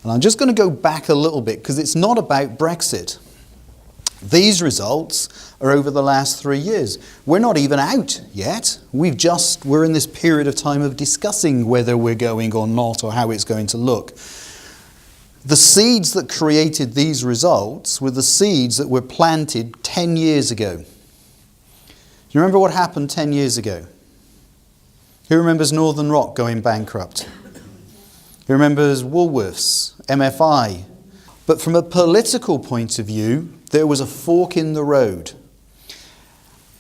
And I'm just going to go back a little bit because it's not about Brexit. These results are over the last 3 years. We're not even out yet. We're in this period of time of discussing whether we're going or not or how it's going to look. The seeds that created these results were the seeds that were planted 10 years ago. Do you remember what happened 10 years ago? Who remembers Northern Rock going bankrupt? Who remembers Woolworths, MFI? But from a political point of view, there was a fork in the road.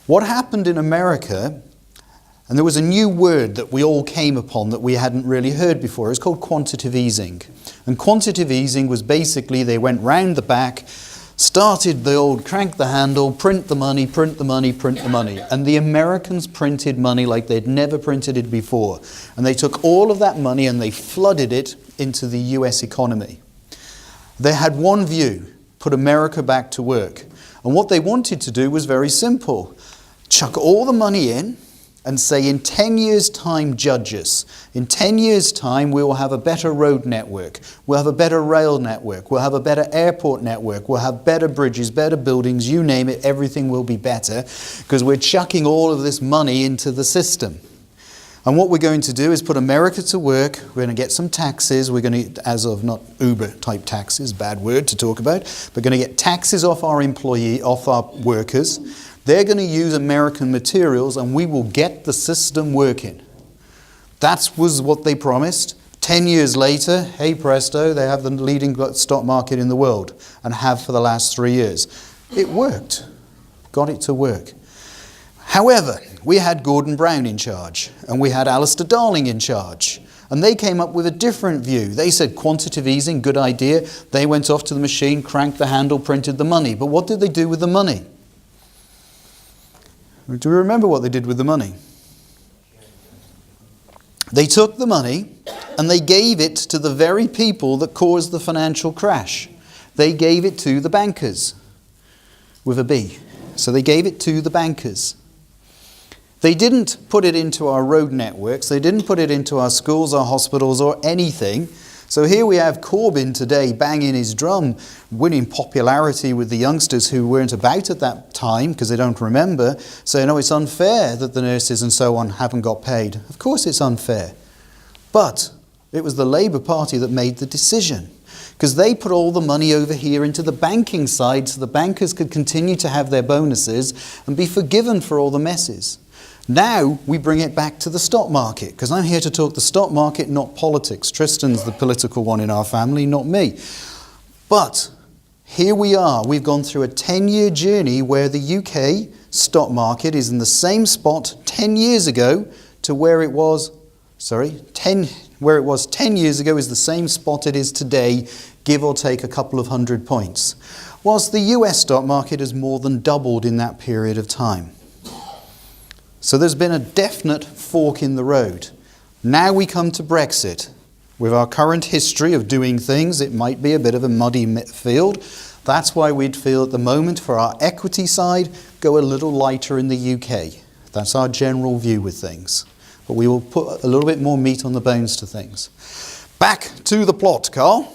What happened in America, and there was a new word that we all came upon that we hadn't really heard before. It was called quantitative easing. And quantitative easing was basically they went round the back, started the old crank the handle, print the money, print the money, print the money. And the Americans printed money like they'd never printed it before. And they took all of that money and they flooded it into the US economy. They had one view: put America back to work. And what they wanted to do was very simple. Chuck all the money in and say, in 10 years' time, judge us. In 10 years' time, we will have a better road network. We'll have a better rail network. We'll have a better airport network. We'll have better bridges, better buildings, you name it, everything will be better because we're chucking all of this money into the system. And what we're going to do is put America to work. We're going to get some taxes. We're going to, as of not Uber-type taxes, bad word to talk about, we're going to get taxes off our off our workers. They're going to use American materials and we will get the system working. That was what they promised. 10 years later, hey presto, they have the leading stock market in the world and have for the last 3 years. It worked. Got it to work. However, we had Gordon Brown in charge and we had Alistair Darling in charge. And they came up with a different view. They said quantitative easing, good idea. They went off to the machine, cranked the handle, printed the money. But what did they do with the money? Do we remember what they did with the money? They took the money and they gave it to the very people that caused the financial crash. They gave it to the bankers, with a B. So they gave it to the bankers. They didn't put it into our road networks. They didn't put it into our schools, our hospitals, or anything. So here we have Corbyn today banging his drum, winning popularity with the youngsters who weren't about at that time because they don't remember, saying, oh, it's unfair that the nurses and so on haven't got paid. Of course it's unfair. But it was the Labour Party that made the decision because they put all the money over here into the banking side so the bankers could continue to have their bonuses and be forgiven for all the messes. Now we bring it back to the stock market because I'm here to talk the stock market, not politics. Tristan's the political one in our family, not me. But here we are. We've gone through a 10-year journey where the UK stock market is in the same spot 10 years ago to where it was, 10 years ago is the same spot it is today, give or take a couple of 100 points. Whilst the US stock market has more than doubled in that period of time. So there's been a definite fork in the road. Now we come to Brexit. With our current history of doing things, it might be a bit of a muddy field. That's why we'd feel at the moment for our equity side, go a little lighter in the UK. That's our general view with things. But we will put a little bit more meat on the bones to things. Back to the plot, Karl.